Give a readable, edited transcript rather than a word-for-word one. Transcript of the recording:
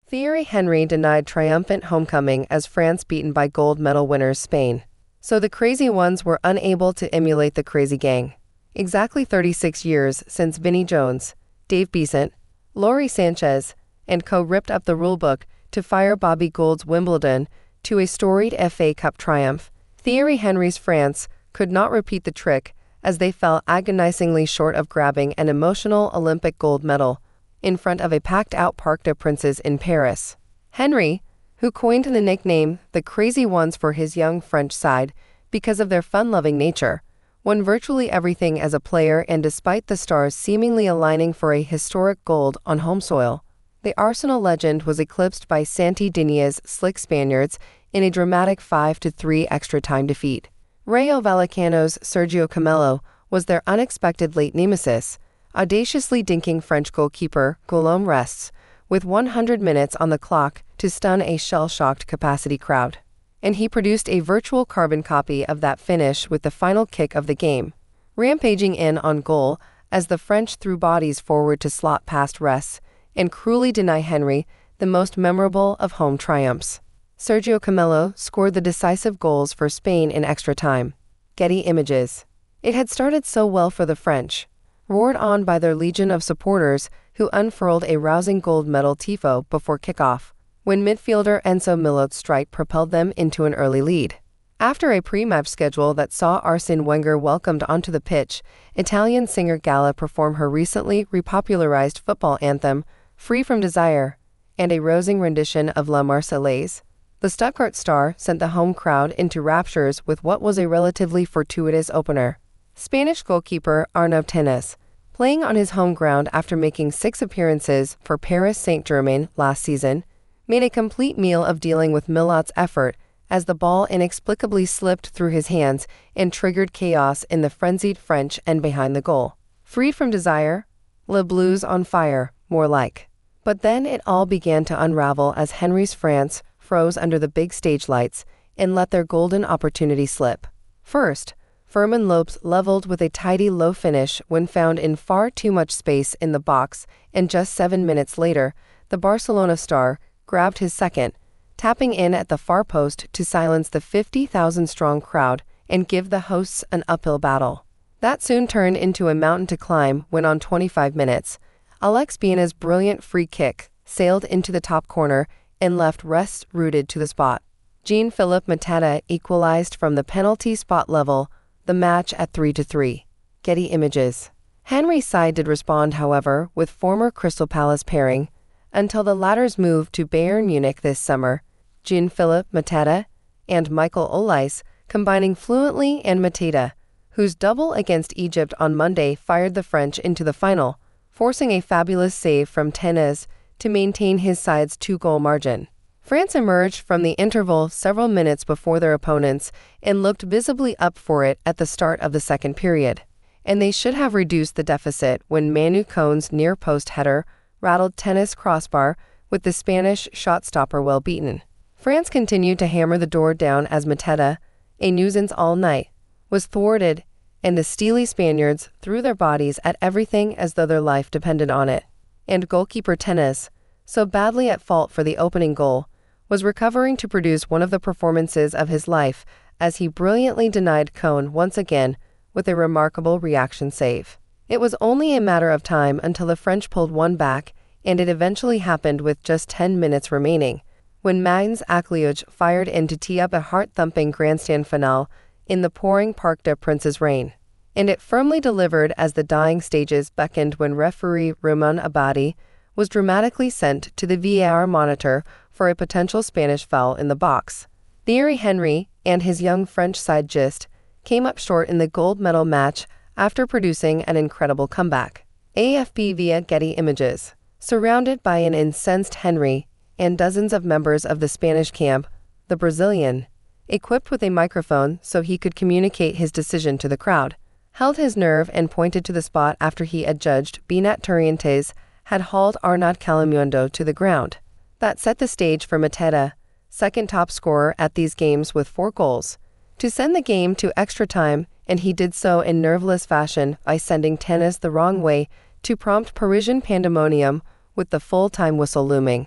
Thierry Henry denied triumphant homecoming as France beaten by gold medal winners Spain. So the crazy ones were unable to emulate the crazy gang. Exactly 36 years since Vinnie Jones, Dave Beasant, Laurie Sanchez, and co. ripped up the rulebook to fire Bobby Gould's Wimbledon to a storied FA Cup triumph, Thierry Henry's France could not repeat the trick as they fell agonizingly short of grabbing an emotional Olympic gold medal in front of a packed-out Parc des Princes in Paris. Henry, who coined the nickname the Crazy Ones for his young French side because of their fun-loving nature, won virtually everything as a player, and despite the stars seemingly aligning for a historic gold on home soil, the Arsenal legend was eclipsed by Santi Diniez's slick Spaniards in a dramatic 5-3 extra-time defeat. Rayo Vallecano's Sergio Camello was their unexpected late nemesis, audaciously dinking French goalkeeper Guillaume Rests with 100 minutes on the clock to stun a shell-shocked capacity crowd. And he produced a virtual carbon copy of that finish with the final kick of the game, rampaging in on goal as the French threw bodies forward to slot past Rests and cruelly deny Henry the most memorable of home triumphs. Sergio Camello scored the decisive goals for Spain in extra time. Getty Images. It had started so well for the French, roared on by their legion of supporters who unfurled a rousing gold medal tifo before kickoff, when midfielder Enzo Millot's strike propelled them into an early lead. After a pre-match schedule that saw Arsene Wenger welcomed onto the pitch, Italian singer Gala perform her recently repopularized football anthem, Free from Desire, and a rousing rendition of La Marseillaise, the Stuttgart star sent the home crowd into raptures with what was a relatively fortuitous opener. Spanish goalkeeper Arnau Tenas, playing on his home ground after making 6 appearances for Paris Saint-Germain last season, made a complete meal of dealing with Millot's effort as the ball inexplicably slipped through his hands and triggered chaos in the frenzied French end behind the goal. Freed from desire, Le Blues on fire, more like. But then it all began to unravel as Henry's France froze under the big stage lights and let their golden opportunity slip. First, Fermin Lopes leveled with a tidy low finish when found in far too much space in the box, and just 7 minutes later, the Barcelona star grabbed his second, tapping in at the far post to silence the 50,000-strong crowd and give the hosts an uphill battle. That soon turned into a mountain to climb when on 25 minutes, Alex Biena's brilliant free kick sailed into the top corner and left Rests rooted to the spot. Jean-Philippe Mateta equalized from the penalty spot level, the match at 3-3. Getty Images. Henry's side did respond, however, with former Crystal Palace pairing, until the latter's move to Bayern Munich this summer, Jean-Philippe Mateta and Michael Olise combining fluently, and Mateta, whose double against Egypt on Monday fired the French into the final, forcing a fabulous save from Tenas to maintain his side's 2-goal margin. France emerged from the interval several minutes before their opponents and looked visibly up for it at the start of the second period, and they should have reduced the deficit when Manu Cone's near-post header rattled Tenas' crossbar with the Spanish shot-stopper well beaten. France continued to hammer the door down as Mateta, a nuisance all night, was thwarted, and the steely Spaniards threw their bodies at everything as though their life depended on it. And goalkeeper Tenas, so badly at fault for the opening goal, was recovering to produce one of the performances of his life as he brilliantly denied Cone once again with a remarkable reaction save. It was only a matter of time until the French pulled one back, and it eventually happened with just 10 minutes remaining, when Magnus Akliouche fired in to tee up a heart-thumping grandstand finale in the pouring Parc des Princes rain. And it firmly delivered as the dying stages beckoned when referee Ramon Abadi was dramatically sent to the VAR monitor for a potential Spanish foul in the box. Thierry Henry and his young French side just came up short in the gold medal match after producing an incredible comeback. AFP via Getty Images. Surrounded by an incensed Henry and dozens of members of the Spanish camp, the Brazilian, equipped with a microphone so he could communicate his decision to the crowd, held his nerve and pointed to the spot after he adjudged Binat Turrientes had hauled Arnaud Calimundo to the ground. That set the stage for Mateta, second top scorer at these games with 4 goals, to send the game to extra time, and he did so in nerveless fashion by sending Tenas the wrong way to prompt Parisian pandemonium with the full-time whistle looming.